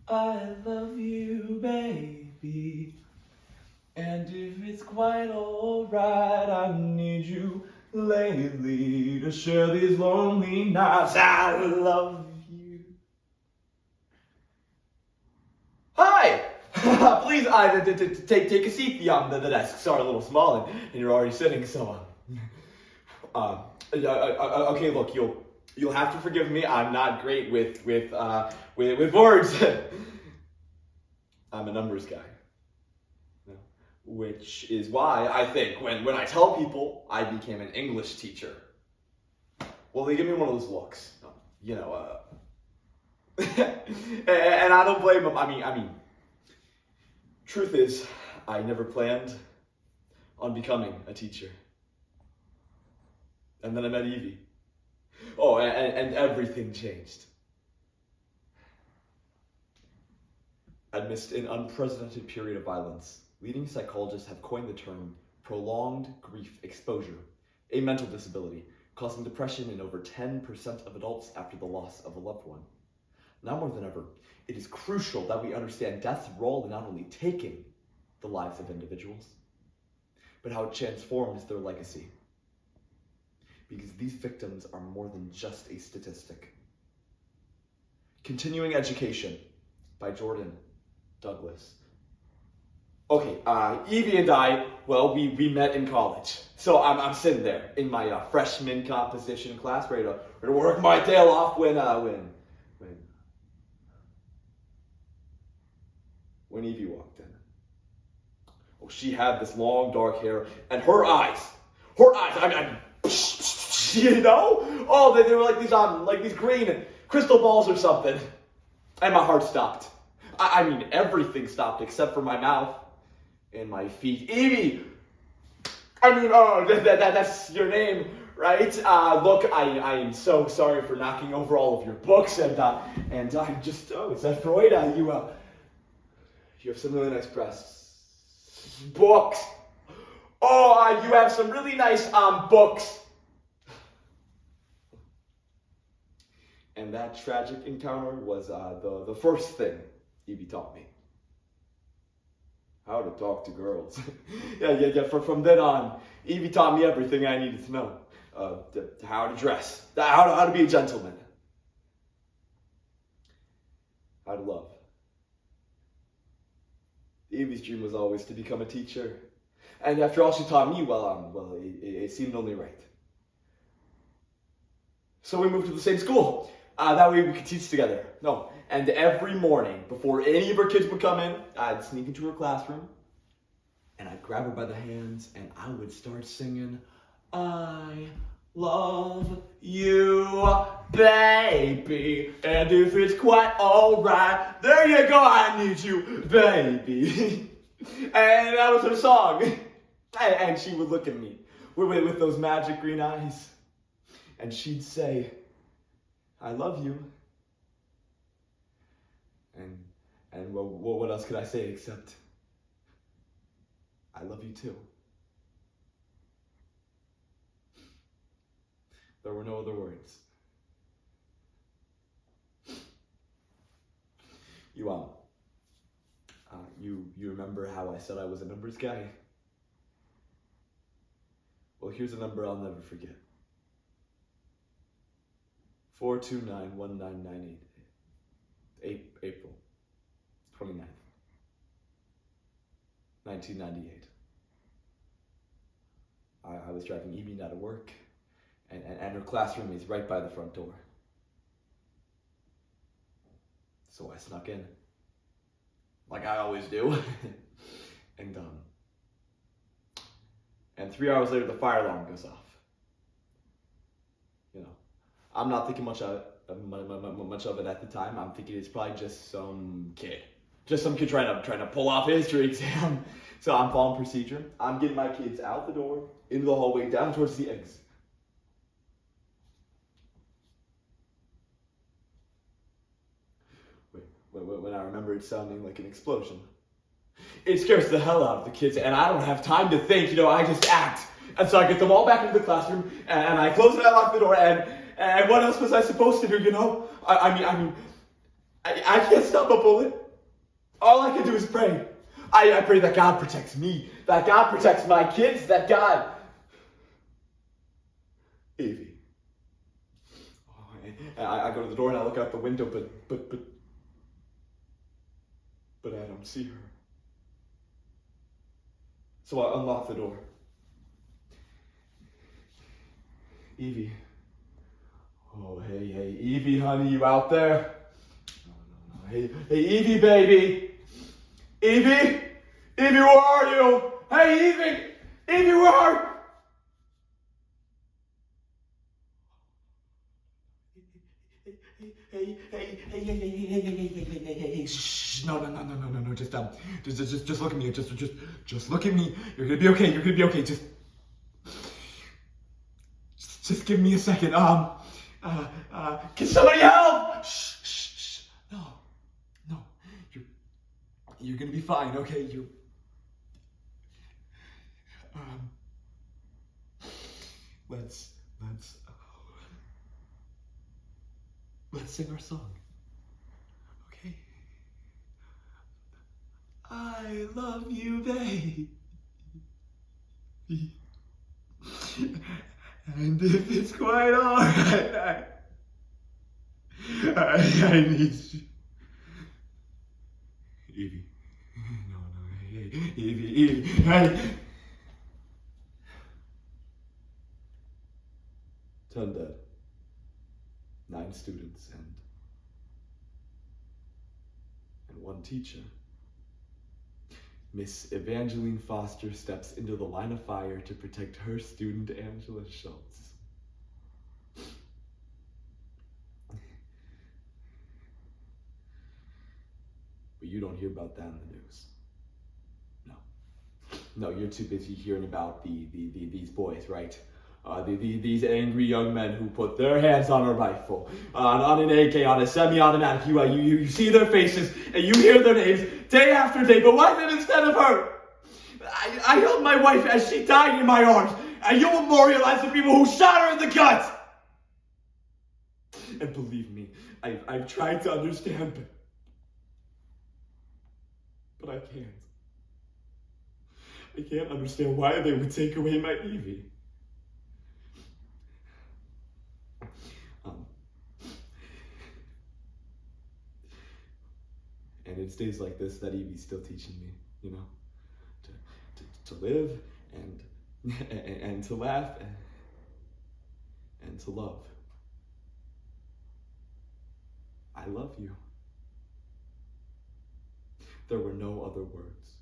I love you, baby. And if it's quite alright, I need you lately to share these lonely nights. I love you. Hi! Please, take a seat. The desks are a little small, and you're already sitting. So, okay. Look, you'll have to forgive me. I'm not great with words. I'm a numbers guy. Which is why I think when I tell people I became an English teacher, well, they give me one of those looks, and I don't blame them. I mean, truth is, I never planned on becoming a teacher, and then I met Evie. Oh, and everything changed. Amidst an unprecedented period of violence, leading psychologists have coined the term prolonged grief exposure, a mental disability causing depression in over 10% of adults after the loss of a loved one. Now more than ever, it is crucial that we understand death's role in not only taking the lives of individuals, but how it transforms their legacy. Because these victims are more than just a statistic. Continuing Education by Jordan Douglas. Okay, Evie and I, well, we met in college. So I'm sitting there in my freshman composition class, ready to work my tail off when Evie walked in. Oh, she had this long dark hair, and her eyes, you know? Oh, they were like these green crystal balls or something. And my heart stopped. I mean, everything stopped except for my mouth and my feet. Evie! I mean, that's your name, right? Look, I am so sorry for knocking over all of your books, and I'm just, is that Freud? You have some really nice books. Oh, you have some really nice, books. And that tragic encounter was, the first thing Evie taught me. How to talk to girls. Yeah. From then on, Evie taught me everything I needed to know. How to dress. How to be a gentleman. How to love. Evie's dream was always to become a teacher. And after all she taught me, it seemed only right. So we moved to the same school. That way we could teach together. No. And every morning, before any of her kids would come in, I'd sneak into her classroom, and I'd grab her by the hands, and I would start singing, I love you, baby, and if it's quite alright, there you go, I need you, baby. And that was her song. And she would look at me with those magic green eyes, and she'd say, I love you. And what else could I say except, I love you too. There were no other words. You remember how I said I was a numbers guy? Well, here's a number I'll never forget. 4291998. April 29th, 1998. I was driving Evie out of work, and her classroom is right by the front door. So I snuck in, like I always do, and 3 hours later the fire alarm goes off. You know, I'm not thinking much of it at the time. I'm thinking it's probably just some kid trying to pull off a history exam. So I'm following procedure. I'm getting my kids out the door, into the hallway, down towards the exit. When I remember it sounding like an explosion. It scares the hell out of the kids, and I don't have time to think, I just act. And so I get them all back into the classroom, and I close and I lock the door, and what else was I supposed to do, I mean, I can't stop a bullet. All I can do is pray. I pray that God protects me, that God protects my kids, that God... Evie. Oh, I go to the door and I look out the window, but I don't see her. So I unlock the door. Evie. Oh, hey, Evie, honey, you out there? No. Hey, Evie, baby. Evie? Evie, where are you? Hey, Evie! Evie, where are you? Hey, shh, no, just look at me, just look at me, you're gonna be okay, just give me a second, can somebody help? Shh, no, you're gonna be fine, okay, let's sing our song, okay? I love you, babe. And if it's quite alright, I need you. Evie. No, hey, Evie, hey. 10 dead. 9 students and 1 teacher. Miss Evangeline Foster steps into the line of fire to protect her student, Angela Schultz. But you don't hear about that in the news. No, you're too busy hearing about these boys, right? These angry young men who put their hands on a rifle, on an AK, on a semi-automatic. You see their faces and you hear their names day after day, but why them instead of her? I held my wife as she died in my arms, and you memorialize the people who shot her in the gut. And believe me, I've tried to understand, but I can't. I can't understand why they would take away my Evie. And it's days like this that Evie's still teaching me, you know, to live and to laugh and to love. I love you. There were no other words.